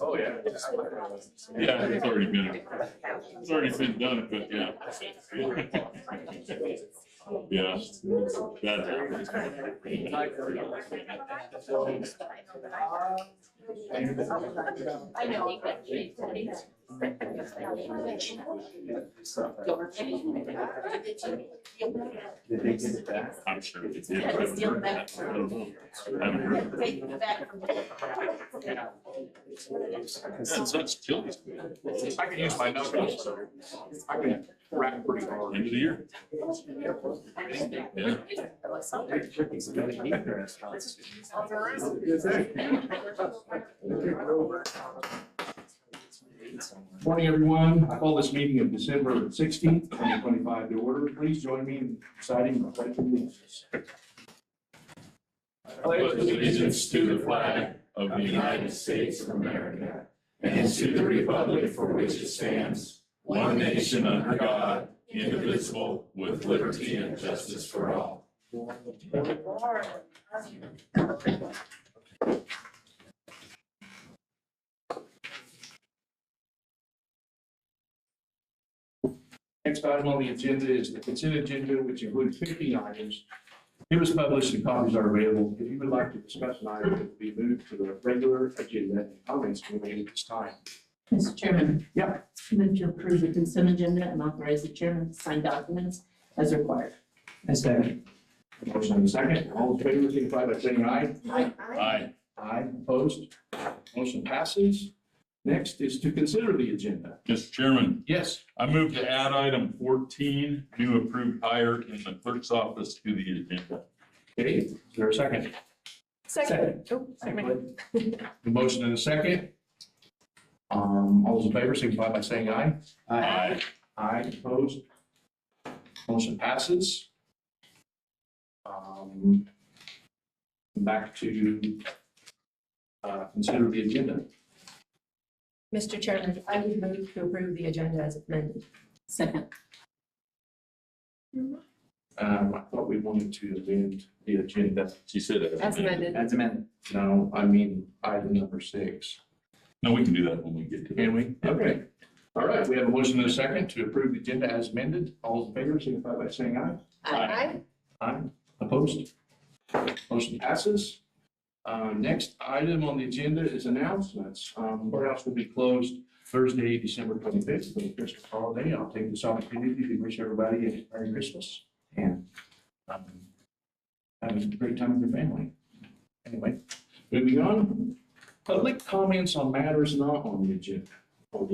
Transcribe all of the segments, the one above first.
Oh, yeah. Yeah, it's already been done, but yeah. Yeah, that happens. I know. Did they get it back? I'm sure they did. Yeah, it's still back. I don't know. I haven't heard. Take it back from That's chilly. I can use my notebooks. I can wrap pretty hard. End of the year. Yeah. Morning, everyone. I call this meeting of December 16th, 2025 to order. Please join me in reciting the pledge of allegiance. Pledge allegiance to the flag of the United States of America and to the republic for which it stands, one nation under God, indivisible, with liberty and justice for all. Next item on the agenda is the consent agenda, which includes 15 items. It was published and copies are available. If you would like to discuss an item, it will be moved to the regular agenda and comments can be made at this time. Mr. Chairman. Yeah. Move to approve the consent agenda and authorize the chairman to sign documents as required. I second. Motion and a second. All in favor, signify by saying aye. Aye. Aye. Opposed? Motion passes. Next is to consider the agenda. Mr. Chairman, Yes. I move to add item 14, new approved hire in the clerk's office to the agenda. Okay, is there a second? Second. A motion and a second. All those in favor, signify by saying aye. Aye. Aye. Opposed? Motion passes. Back to consider the agenda. Mr. Chairman, I would move to approve the agenda as amended. Second. I thought we wanted to amend the agenda. She said it. As amended. That's amended. No, I mean item number 6. No, we can do that when we get to it. Can we? Okay. All right, we have a motion and a second to approve the agenda as amended. All those in favor, signify by saying aye. Aye. Aye. Opposed? Motion passes. Next item on the agenda is announcements. Courthouse will be closed Thursday, December 25th for the Christmas holiday. I'll take this opportunity to wish everybody a Merry Christmas and have a great time with your family. Anyway, moving on. Public comments on matters not on the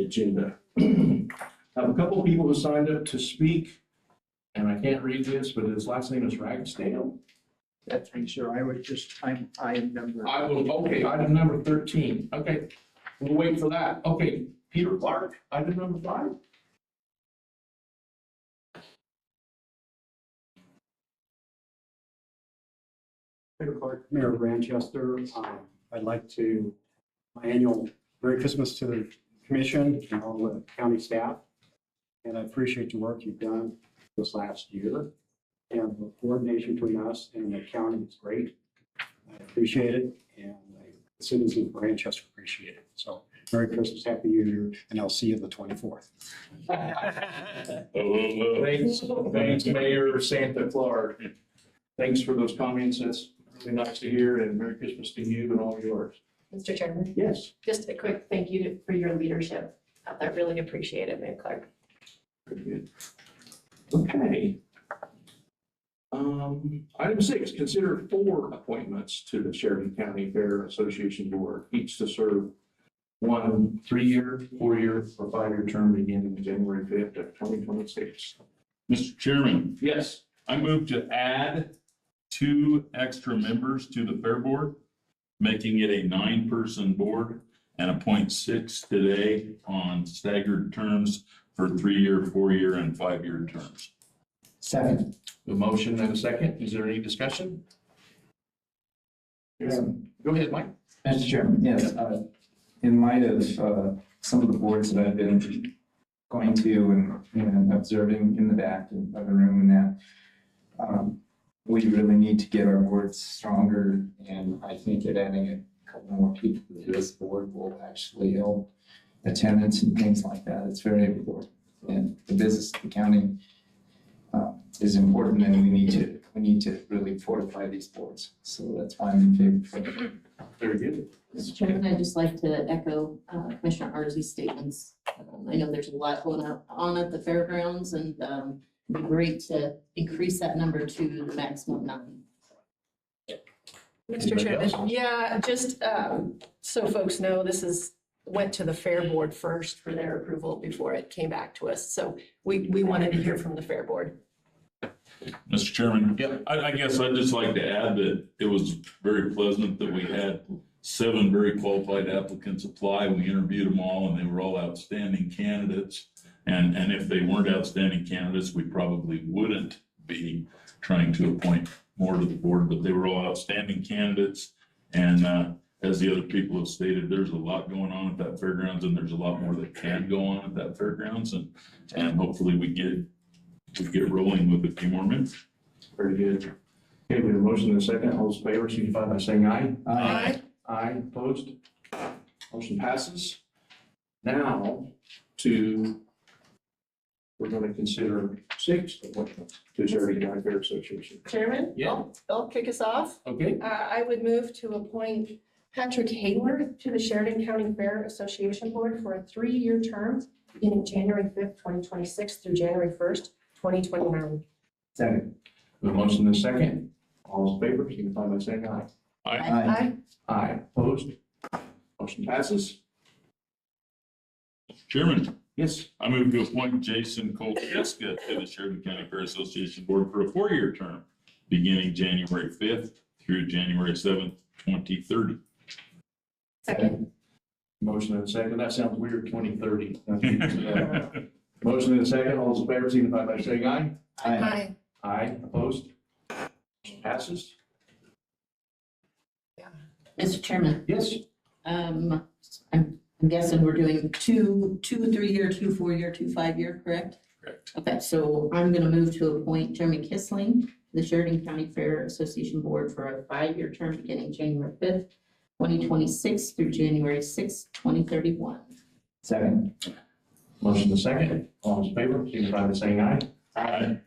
agenda. I have a couple of people who signed up to speak, and I can't read this, but his last name is Ragsdale. That's pretty sure. I would just, I am number. I will, okay, item number 13. Okay, we'll wait for that. Okay, Peter Clark, item number 5. Peter Clark, Mayor of Manchester. I'd like to, my annual Merry Christmas to the commission and all the county staff. And I appreciate the work you've done this last year. And the coordination between us and the county is great. I appreciate it, and the citizens of Manchester appreciate it. So Merry Christmas, Happy New Year, and I'll see you the 24th. Thanks, Mayor Santa Clark. Thanks for those comments. That's really nice to hear, and Merry Christmas to you and all yours. Mr. Chairman, Yes. just a quick thank you for your leadership. I really appreciate it, Mayor Clark. Very good. Okay. Item 6, consider 4 appointments to the Sheridan County Fair Association Board, each to serve 1 3-year, 4-year, or 5-year term beginning January 5th of 2026. Mr. Chairman, Yes. I move to add 2 extra members to the fair board, making it a 9-person board, and appoint 6 today on staggered terms for 3-year, 4-year, and 5-year terms. Second. A motion and a second. Is there any discussion? Go ahead, Mike. Mr. Chairman, yes, in light of some of the boards that I've been going to and observing in the back of the room and that. We really need to get our boards stronger, and I think that adding a couple more people to this board will actually help attendance and things like that. It's very important. And the business accounting is important, and we need to really fortify these boards. So that's why I'm in favor. Very good. Mr. Chairman, I'd just like to echo Commissioner Arzy's statements. I know there's a lot going on at the fairgrounds, and it'd be great to increase that number to the maximum 9. Mr. Chairman, yeah, just so folks know, went to the Fair Board first for their approval before it came back to us. So we wanted to hear from the Fair Board. Mr. Chairman? Yep. I guess I'd just like to add that it was very pleasant that we had 7 very qualified applicants apply. We interviewed them all, and they were all outstanding candidates. And if they weren't outstanding candidates, we probably wouldn't be trying to appoint more to the board, but they were all outstanding candidates. And as the other people have stated, there's a lot going on at that fairgrounds, and there's a lot more that can go on at that fairgrounds. And hopefully we get rolling with a few more minutes. Very good. Okay, we have a motion and a second. All those in favor signify by saying aye. Aye. Aye, opposed? Motion passes. Now we're going to consider 6 appointments to Sheridan County Fair Association. Chairman? Yeah. I'll kick us off. Okay, I would move to appoint Patrick Hayworth to the Sheridan County Fair Association Board for a 3-year term beginning January 5th, 2026 through January 1st, 2029. Second. the motion and a second. All those in favor signify by saying aye. Aye. Aye, opposed? Motion passes. Chairman, Yes. I move to appoint Jason Kolkeska to the Sheridan County Fair Association Board for a 4-year term, beginning January 5th through January 7th, 2030. Second. Motion and a second. That sounds weird, 2030. Motion and a second. All those in favor signify by saying aye. Aye. Aye, opposed? Motion passes. Mr. Chairman, Yes. I'm guessing we're doing two 3-year, 2 4-year, 2 5-year, correct? Correct. Okay, so I'm gonna move to appoint Jeremy Kissling to the Sheridan County Fair Association Board for a 5-year term beginning January 5th, 2026 through January 6th, 2031. Second. Motion and a second. All those in favor signify by saying aye. Aye.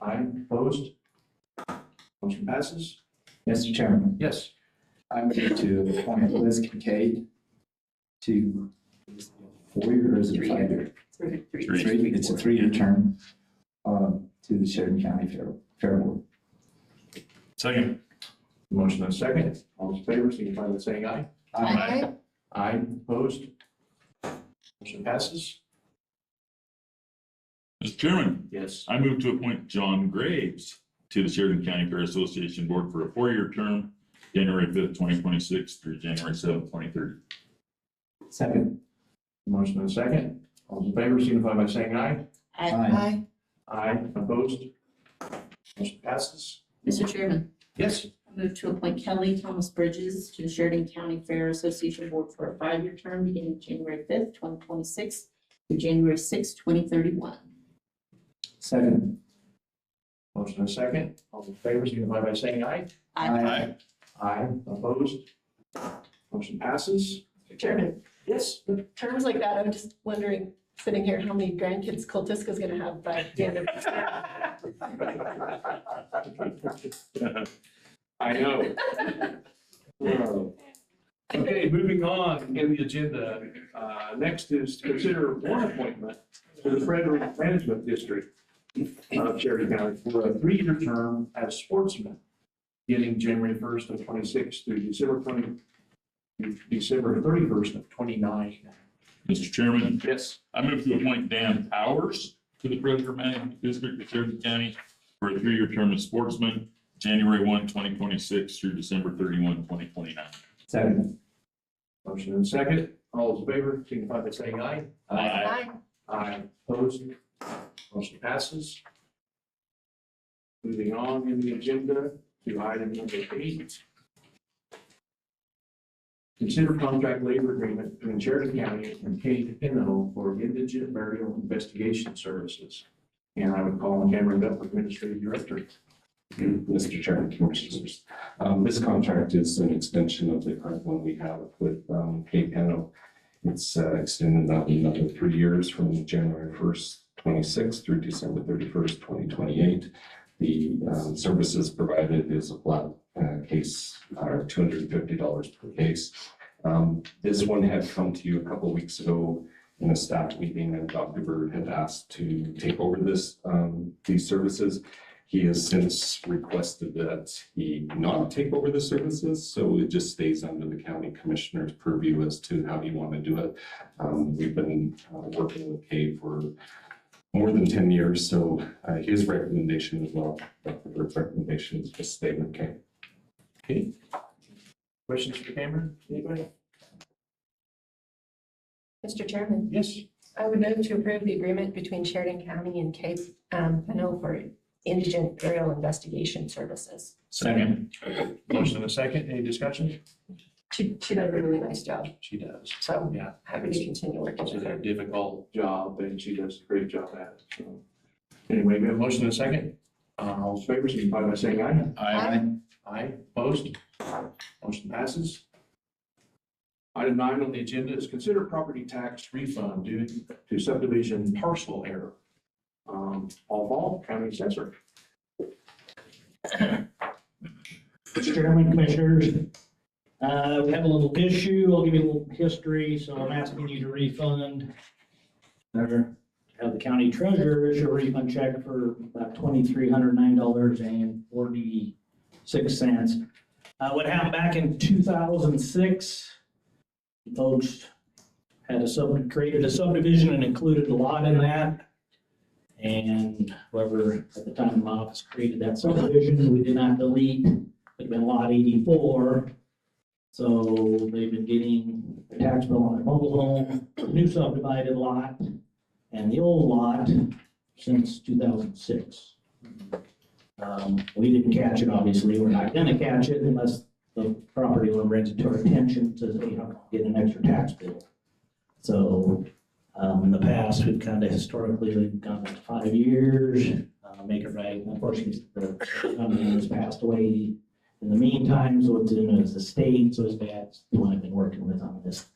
Aye, opposed? Motion passes. Mr. Chairman, Yes. I move to appoint Liz Kincaid to 4-year or is it 5-year? 3. It's a 3-year term to the Sheridan County Fair Board. Second. Motion and a second. All those in favor signify by saying aye. Aye. Aye, opposed? Motion passes. Mr. Chairman, Yes. I move to appoint John Graves to the Sheridan County Fair Association Board for a 4-year term, January 5th, 2026 through January 7th, 2030. Second. Motion and a second. All those in favor signify by saying aye. Aye. Aye, opposed? Motion passes. Mr. Chairman, Yes. I move to appoint Kelly Thomas Bridges to the Sheridan County Fair Association Board for a 5-year term beginning January 5th, 2026 through January 6th, 2031. Second. Motion and a second. All in favor signify by saying aye. Aye. Aye, opposed? Motion passes. Mr. Chairman, Yes. with terms like that, I'm just wondering, sitting here, how many grandkids Koltiska's gonna have by the end of this year? I know. Okay, moving on in the agenda. Next is to consider one appointment to the Frederick Management District of Sheridan County for a 3-year term as sportsman, beginning January 1st of 26 through December 31st of 29. Mr. Chairman, Yes. I move to appoint Dan Powers to the Frederick Management District of Sheridan County for a 3-year term as sportsman, January 1, 2026 through December 31, 2029. Second. Motion and second. All those in favor signify by saying aye. Aye. Aye, opposed? Motion passes. Moving on in the agenda to item number 8. Consider contract labor agreement between Sheridan County and KPNO for indigent burial investigation services. And I would call on Cameron Bell, Administrative Director. Mr. Chairman, Commissioners. This contract is an extension of the current one we have with KPNO. It's extended out another 3 years from January 1st, 26 through December 31st, 2028. The services provided is a flat case, $250 per case. This one had come to you a couple of weeks ago in a staff meeting, and Dr. Bird had asked to take over these services. He has since requested that he not take over the services, so it just stays under the county commissioner's purview as to how you want to do it. We've been working with Kay for more than 10 years, so his recommendation as well, Dr. Bird's recommendation is to stay with Kay. Okay. Questions for Cameron? Anybody? Mr. Chairman, Yes. I would move to approve the agreement between Sheridan County and Cape Pano for indigent burial investigation services. Second. Motion and a second. Any discussion? She does a really nice job, She does. so Yeah. happy to continue working It's with a her. difficult job, and she does a great job at it. So, anyway, we have a motion and a second. All in favor, signify by saying aye. Aye. Aye, opposed? Motion passes. Item 9 on the agenda is consider property tax refund due to subdivision parcel error. Paul Ball, County Assessor. Mr. Chairman, Commissioners, we have a little issue. I'll give you a little history. So I'm asking you to refund or have the county treasurer issue a refund check for about $2,309.46. What happened back in 2006, folks had created a subdivision and included a lot in that. And whoever at the time of my office created that subdivision, we did not delete. It'd been lot 84. So they've been getting the tax bill on their mobile home, the new subdivided lot, and the old lot since 2006. We didn't catch it, obviously. We're not gonna catch it unless the property owner brings it to our attention, says, hey, I'm getting an extra tax bill. So, in the past, we've kind of historically, we've gone up to 5 years, make it right. Unfortunately, the company has passed away in the meantime, so it's in his estate, so his dad's the one I've been working with on this.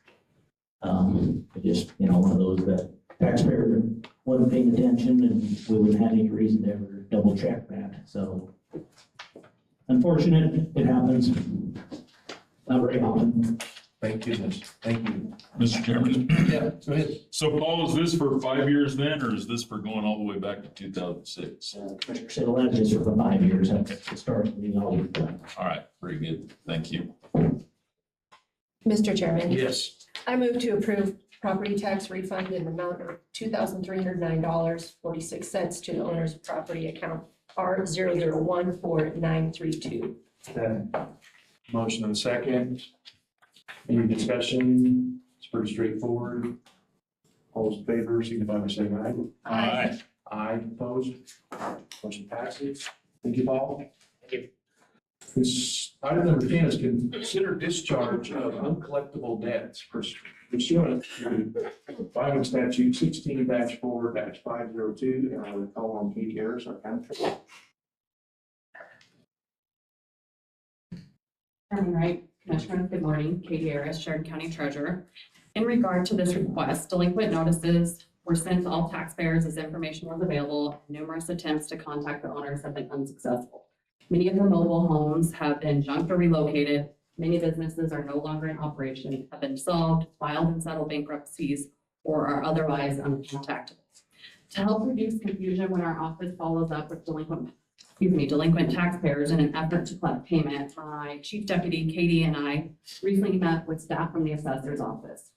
Just, one of those that taxpayer wasn't paying attention, and we wouldn't have any reason to ever double check that, so. Unfortunate, it happens. Not very often. Thank goodness. Thank you. Mr. Chairman. Yeah, go ahead. So Paul, is this for 5 years then, or is this for going all the way back to 2006? Commissioner said allegedly for 5 years, that's historically all we've done. All right, very good. Thank you. Mr. Chairman. Yes. I move to approve property tax refund in the amount of $2,309.46 to the owner's property account R001492. Motion and a second. Any discussion? It's pretty straightforward. All those in favor, signify by saying aye. Aye. Aye, opposed? Motion passes. Thank you, Paul. Thank you. This item number 10 is consider discharge of uncollectible debts pursuant to Wyoming statute 16-4-502, and I would call on Katie Harris, our county treasurer. Chairman Wright, Commissioners, good morning. Katie Harris, Sheridan County Treasurer. In regard to this request, delinquent notices were sent to all taxpayers as information was available. Numerous attempts to contact the owners have been unsuccessful. Many of the mobile homes have been junked or relocated. Many businesses are no longer in operation, have been dissolved, filed and settled bankruptcies, or are otherwise uncontactable. To help reduce confusion when our office follows up with delinquent taxpayers in an effort to collect payment, my Chief Deputy Katie and I recently met with staff from the assessor's office.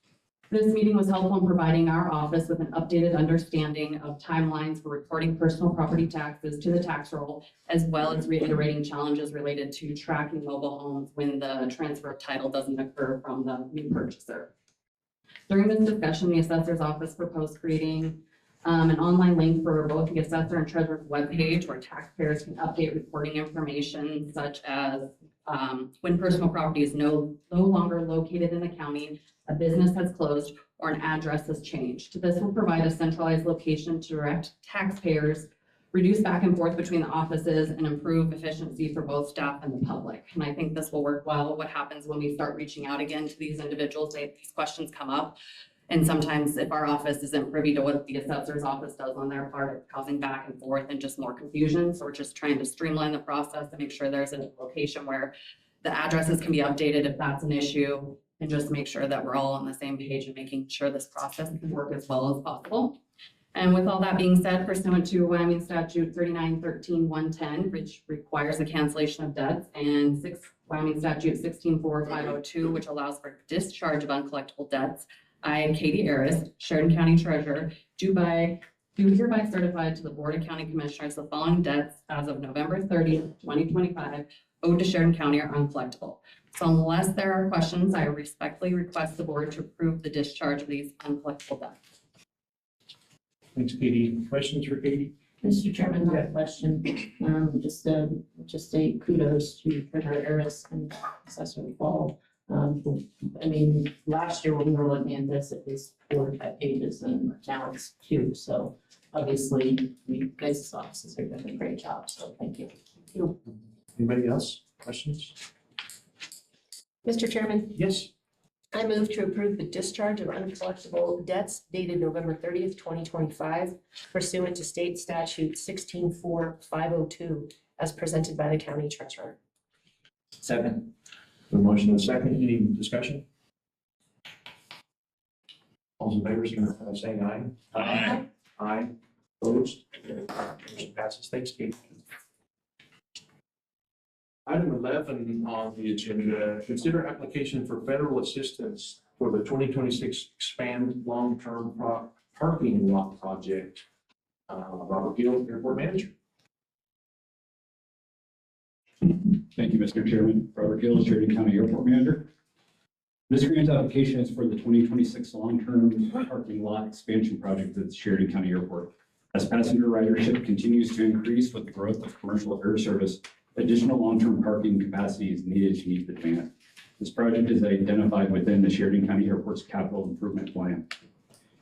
This meeting was helpful in providing our office with an updated understanding of timelines for reporting personal property taxes to the tax roll, as well as reiterating challenges related to tracking mobile homes when the transfer of title doesn't occur from the new purchaser. During this discussion, the assessor's office proposed creating an online link for both the assessor and treasurer's webpage where taxpayers can update reporting information such as when personal property is no longer located in the county, a business has closed, or an address has changed. This will provide a centralized location to direct taxpayers, reduce back and forth between the offices, and improve efficiency for both staff and the public. And I think this will work well. What happens when we start reaching out again to these individuals, these questions come up. And sometimes if our office isn't privy to what the assessor's office does on their part, it's causing back and forth and just more confusion. So we're just trying to streamline the process and make sure there's a location where the addresses can be updated if that's an issue, and just make sure that we're all on the same page and making sure this process can work as well as possible. And with all that being said, pursuant to Wyoming Statute 3913-110, which requires a cancellation of debts, and Wyoming Statute 164502, which allows for discharge of uncollectible debts, I, Katie Arist, Sheridan County Treasurer, do hereby certify to the Board of County Commissioners the following debts as of November 30th, 2025, owed to Sheridan County are uncollectible. So unless there are questions, I respectfully request the board to approve the discharge of these uncollectible debts. Thanks, Katie. Questions for Katie? Mr. Chairman, I have a question. Just a kudos to Treasurer Harris and Assessor Fall. I mean, last year when we were looking at this, it was 4 to 5 pages, and now it's 2. So obviously, you guys' offices are doing a great job. So thank you. Anybody else? Questions? Mr. Chairman, Yes. I move to approve the discharge of uncollectible debts dated November 30th, 2025 pursuant to state statute 164502 as presented by the county treasurer. Second. The motion and second, any discussion? All in favor, signify by saying aye. Aye. Aye. Opposed? Motion passes. Thanks, Kate. Item 11 on the agenda, consider application for federal assistance for the 2026 expand long-term parking lot project. Robert Gill, Airport Manager. Thank you, Mr. Chairman. Robert Gill, Sheridan County Airport Manager. This grant application is for the 2026 long-term parking lot expansion project at the Sheridan County Airport. As passenger ridership continues to increase with the growth of commercial air service, additional long-term parking capacity is needed to meet the demand. This project is identified within the Sheridan County Airport's capital improvement plan.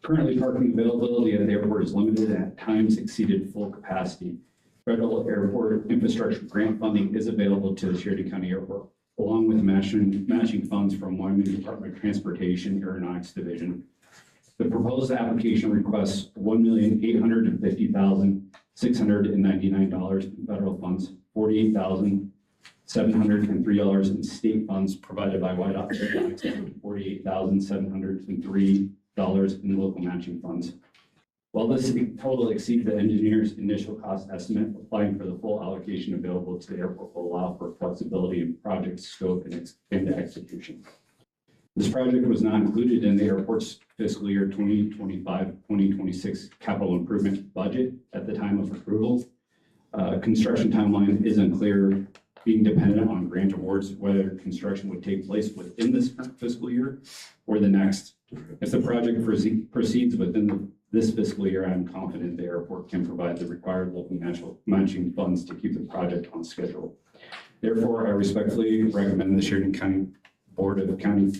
Currently, parking availability at the airport is limited and at times exceeded full capacity. Federal airport infrastructure grant funding is available to the Sheridan County Airport, along with matching funds from Wyoming Department of Transportation Aeronautics Division. The proposed application requests $1,850,699 in federal funds, $48,703 in state funds provided by White Ox Aeronautics, and $48,703 in local matching funds. While this total exceeds the engineer's initial cost estimate, applying for the full allocation available to the airport will allow for flexibility in project scope and execution. This project was not included in the airport's fiscal year 2025-2026 capital improvement budget at the time of approval. Construction timeline is unclear, being dependent on grant awards, whether construction would take place within this fiscal year or the next. If the project proceeds within this fiscal year, I'm confident the airport can provide the required local matching funds to keep the project on schedule. Therefore, I respectfully recommend the Sheridan County Board of County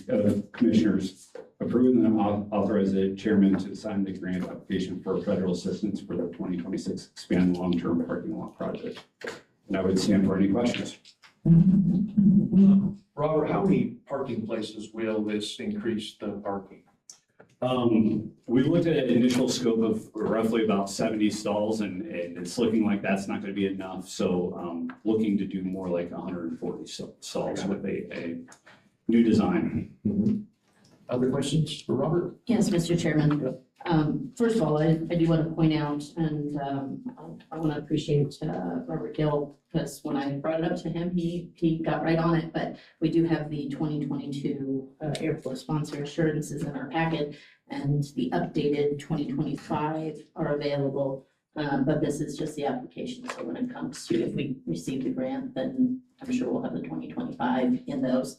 Commissioners approve and authorize the chairman to sign the grant application for federal assistance for the 2026 expand long-term parking lot project. And I would stand for any questions. Robert, how many parking places will this increase the parking? We looked at an initial scope of roughly about 70 stalls, and it's looking like that's not going to be enough. So looking to do more like 140 stalls with a new design. Other questions for Robert? Yes, Mr. Chairman. First of all, I do want to point out, and I want to appreciate Robert Gill, because when I brought it up to him, he got right on it. But we do have the 2022 airport sponsor assurances in our packet, and the updated 2025 are available. But this is just the application. So when it comes to if we receive the grant, then I'm sure we'll have the 2025 in those.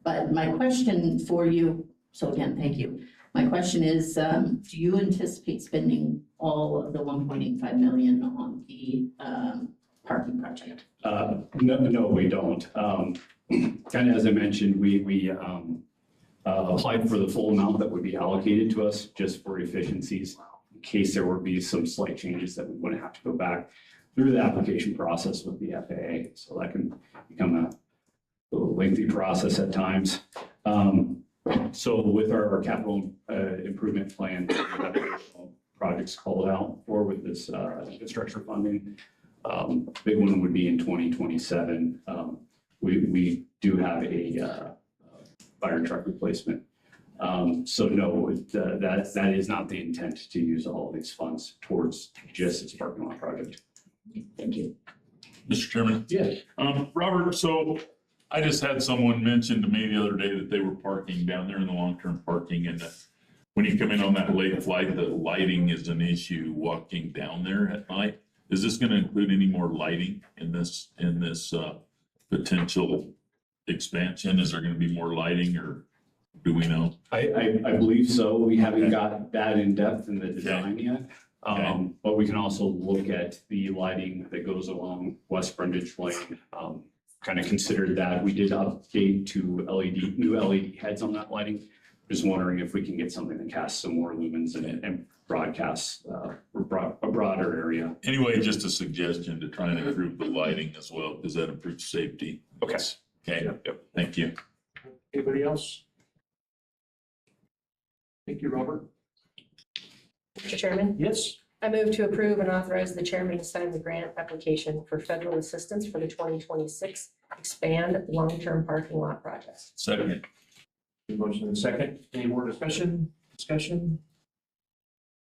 But my question for you, so again, thank you. My question is, do you anticipate spending all of the 1.85 million on the parking project? No, we don't. Kind of as I mentioned, we applied for the full amount that would be allocated to us just for efficiencies, in case there would be some slight changes that we wouldn't have to go back through the application process with the FAA. So that can become a little lengthy process at times. So with our capital improvement plan, we have additional projects called out for with this infrastructure funding. Big one would be in 2027. We do have a fire truck replacement. So no, that is not the intent to use all of these funds towards just this parking lot project. Thank you. Mr. Chairman? Yeah. Robert, so I just had someone mention to me the other day that they were parking down there in the long-term parking, and that when you come in on that late flight, the lighting is an issue walking down there at night. Is this going to include any more lighting in this potential expansion? Is there going to be more lighting, or do we know? I believe so. We haven't got that in depth in the design yet. But we can also look at the lighting that goes along West Brundage Lane. Kind of considered that. We did update to new LED heads on that lighting. Just wondering if we can get something that casts some more lumens in it and broadcasts a broader area. Anyway, just a suggestion to try and improve the lighting as well, because that improves safety. Okay. Okay, Yep. Thank you. Anybody else? Thank you, Robert. Mr. Chairman, Yes. I move to approve and authorize the chairman to sign the grant application for federal assistance for the 2026 Expand Long-Term Parking Lot Project. Second. Motion and second. Any more discussion?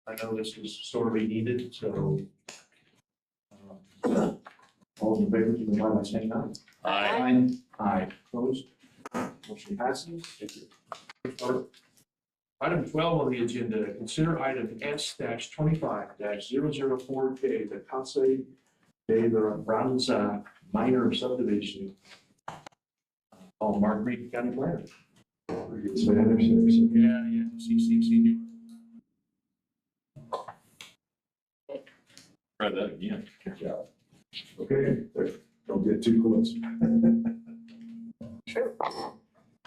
I know this is sorely needed, so. All in favor, signify by saying aye. Aye. Opposed? Motion passes. Thank you. Item 12 on the agenda, consider item S-25-004K, the Casa de la Bronza minor subdivision on Marguerite County Planner. Yeah, CC. Try that again. Okay, don't get too close. Sure.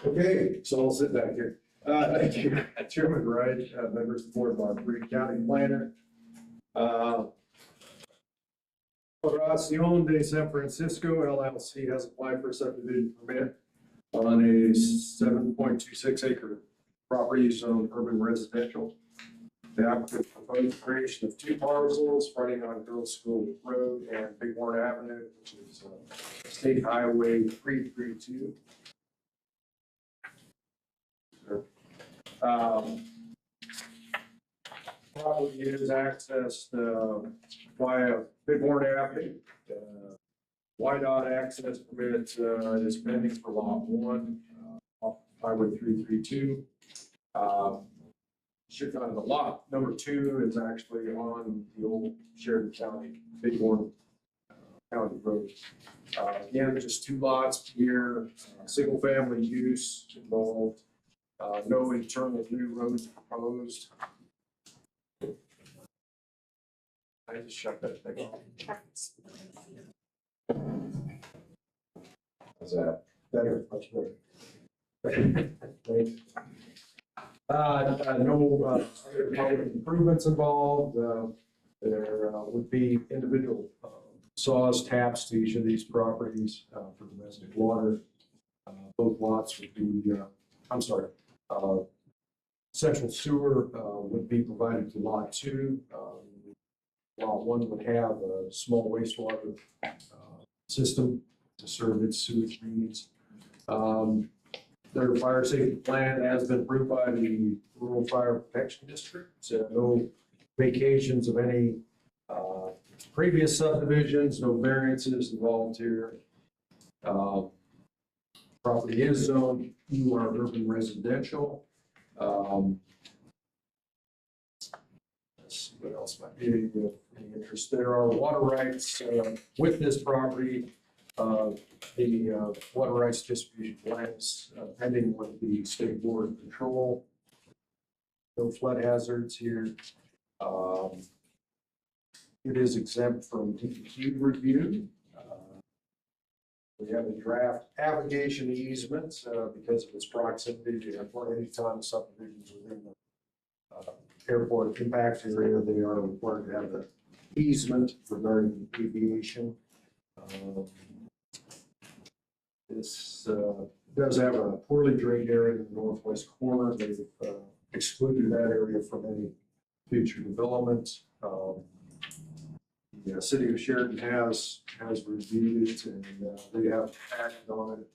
Okay, so I'll sit back here. Thank you, Chairman Wright, members of the board, Marguerite County Planner. Operación de San Francisco LLC has applied for a subdivision permit on a 7.26 acre property zoned urban residential. The applicant proposed creation of two parcels fronting on Girls School Road and Bighorn Avenue, which is State Highway 332. Property is accessed via Bighorn Avenue. YDOT access permit is pending for lot 1 off Highway 332. The lot number 2 is actually on the old Sheridan County, Bighorn County Road. Again, just 2 lots here, single family use involved. No internal new roads proposed. I just shut that thing off. How's that? Better, much better. No other public improvements involved. There would be individual saws, taps to each of these properties for domestic water. Both lots would be, central sewer would be provided to lot 2. Lot 1 would have a small wastewater system to serve its sewage needs. Their fire safety plan has been approved by the Rural Fire Protection District. So no vacations of any previous subdivisions, no variances involved here. Property is zoned UR urban residential. Let's see what else might be of any interest. There are water rights with this property. The water rights distribution plan is pending with the State Board of Control. no flood hazards here. It is exempt from DEQ review. We have a draft application easement because of its proximity to airport. Anytime subdivisions within the airport impact area, they are required to have an easement regarding aviation. This does have a poorly drained area in the northwest corner. They've excluded that area from any future development. The city of Sheridan has reviewed it and they have acted on it.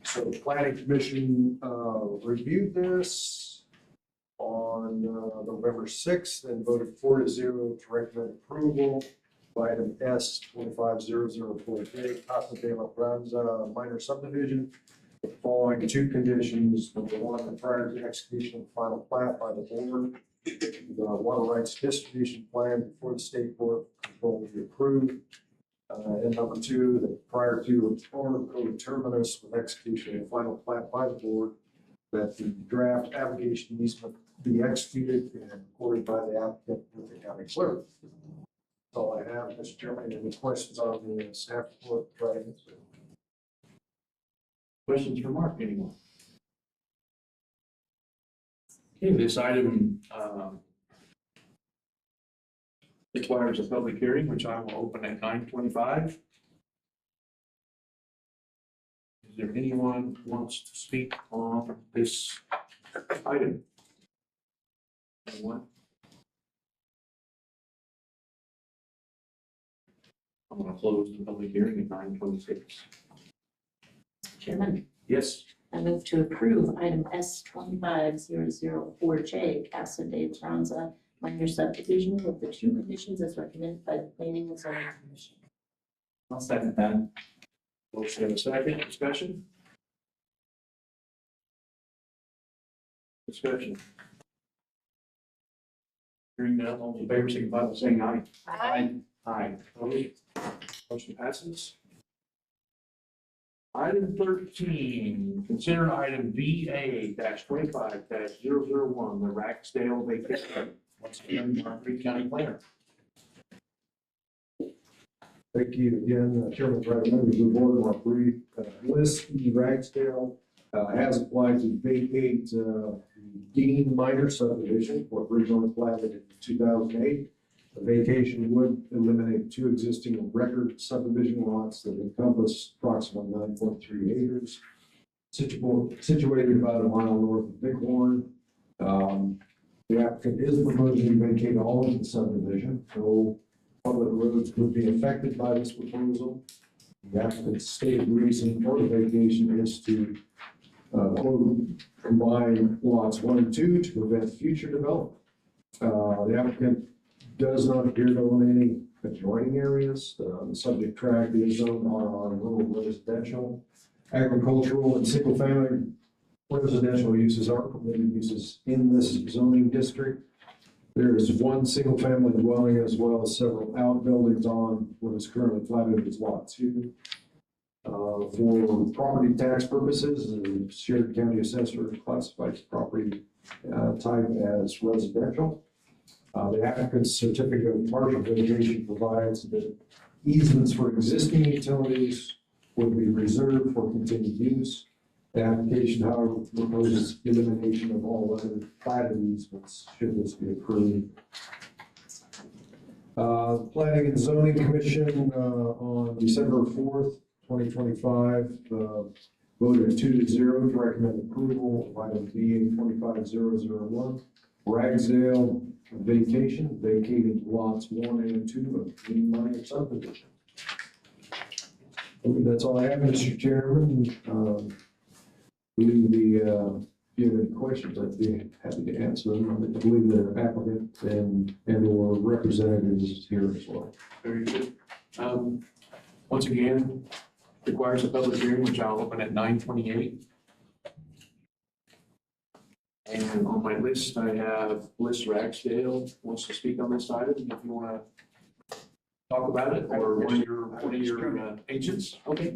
So the planning commission reviewed this on November 6th and voted 4-0 to recommend approval of item S 250048, Casa de la Bronza minor subdivision. Following two conditions: number one, the prior to execution of the final plat by the board, the water rights distribution plan before the state board control will be approved. And number two, that prior to or co-terminus with execution of the final plat by the board, that the draft application easement be executed and recorded by the applicant with the county clerk. That's all I have, Mr. Chairman. Any questions on the staff report? Questions for Mark, anyone? Okay, this item requires a public hearing, which I will open at 9:25. Is there anyone who wants to speak on this item? Anyone? I'm going to close the public hearing at 9:26. Chairman, Yes. I move to approve item S 25004J, Casa de Bronza minor subdivision with the two conditions as recommended by the Planning and Zoning Commission. I'll second that. Motion and a second. Discussion? Discussion. Hearing none, all in favor, signify by saying aye. Aye. Aye. Opposed? Motion passes. Item 13, consider item VA-25-001, the Ragsdale vacation. Once again, Mark Reed County Planner. Thank you again, Chairman, members of the board. Mark Reed, list the Ragsdale has applied to vacate the Dean minor subdivision, what originally platted in 2008. The vacation would eliminate two existing record subdivision lots that encompass approximately 9.3 acres, situated about a mile north of Bighorn. The applicant is proposing to vacate all of the subdivision, so public roads would be affected by this proposal. The applicant's stated reason for the vacation is to combine lots 1 and 2 to prevent future development. The applicant does not appear to own any adjoining areas. The subject tract is zoned on rural residential, agricultural, and single-family residential uses are permitted uses in this zoning district. There is one single-family dwelling as well as several outbuildings on what is currently platted as Lot 2. For property tax purposes, the Sheridan County Assessor classifies property type as residential. The applicant's certificate of partial vacation provides that easements for existing utilities would be reserved for continued use. The application, however, proposes elimination of all other platted easements should this be approved. Planning and Zoning Commission on December 4th, 2025, voted 2-0 to recommend approval of item VA 25001, Ragsdale vacation, vacating lots 1 and 2 of the minor subdivision. I believe that's all I have, Mr. Chairman. If you have any questions, I'd be happy to answer them. I believe the applicant and or representative is here as well. Very good. Once again, requires a public hearing, which I'll open at 9:28. And on my list, I have Bliss Ragsdale wants to speak on this item. If you want to talk about it, or one of your agents. Okay.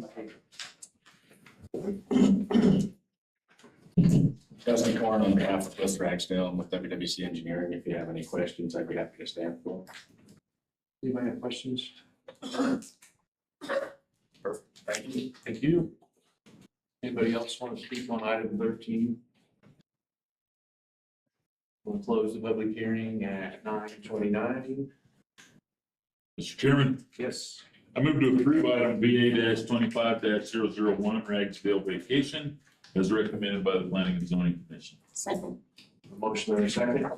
Dustin Korn on behalf of West Ragsdale with WWC Engineering. If you have any questions, I'd be happy to stand for. Anybody have questions? Perfect, thank you. Thank you. Anybody else want to speak on item 13? We'll close the public hearing at 9:29. Mr. Chairman, Yes. I move to approve item VA 25 001 Ragsdale vacation as recommended by the Planning and Zoning Commission. Second, A motion and a second.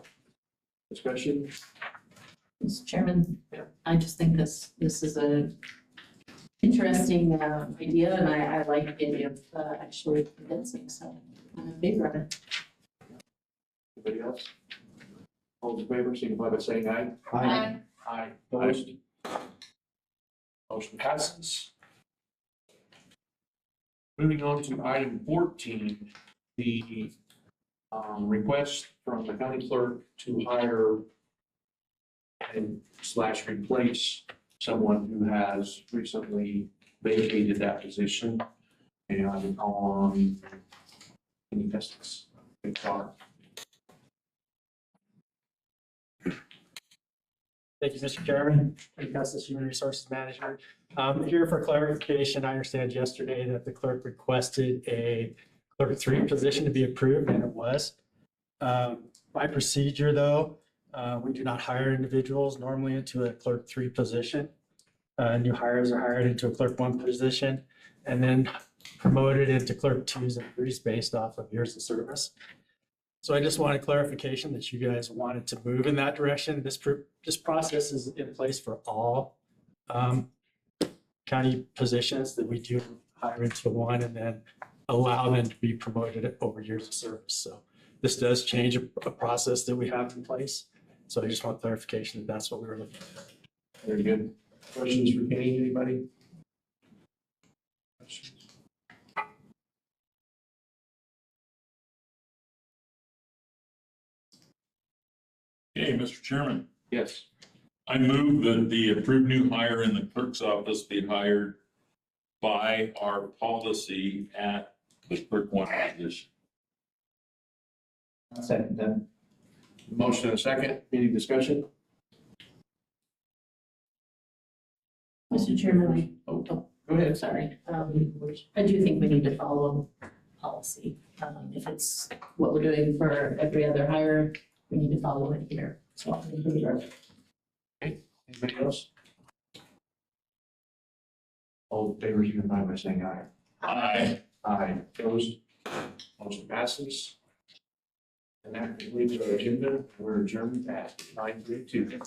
Discussion? Mr. Chairman, Yeah. I just think this is a interesting idea, and I like the idea of actually condensing, so I'm in favor of it. Anybody else? All in favor, signify by saying aye. Aye. Aye. Opposed? Motion passes. Moving on to item 14, the request from the county clerk to hire and / replace someone who has recently vacated that position and on any business. Good talk. Thank you, Mr. Chairman. Custis Human Resources Manager. Here for clarification, I understand yesterday that the clerk requested a clerk 3 position to be approved, and it was. By procedure, though, we do not hire individuals normally into a clerk 3 position. New hires are hired into a clerk 1 position and then promoted into clerk 2s and 3s based off of years of service. So I just wanted clarification that you guys wanted to move in that direction. This process is in place for all county positions, that we do hire into one and then allow them to be promoted over years of service. So this does change a process that we have in place. So I just want clarification that that's what we were looking at. Very good. Questions for Kenny, anybody? Questions? Okay, Mr. Chairman, Yes. I move that the approved new hire in the clerk's office be hired by our policy at the clerk 1 position. Second, then. Motion and a second. Any discussion? Mr. Chairman, Go ahead. sorry, I do think we need to follow policy. If it's what we're doing for every other hire, we need to follow it here. So I'm in favor of it. Anybody else? All in favor, signify by saying aye. Aye. Aye. Opposed? Motion passes. And that concludes our agenda. We're adjourned at 9:32.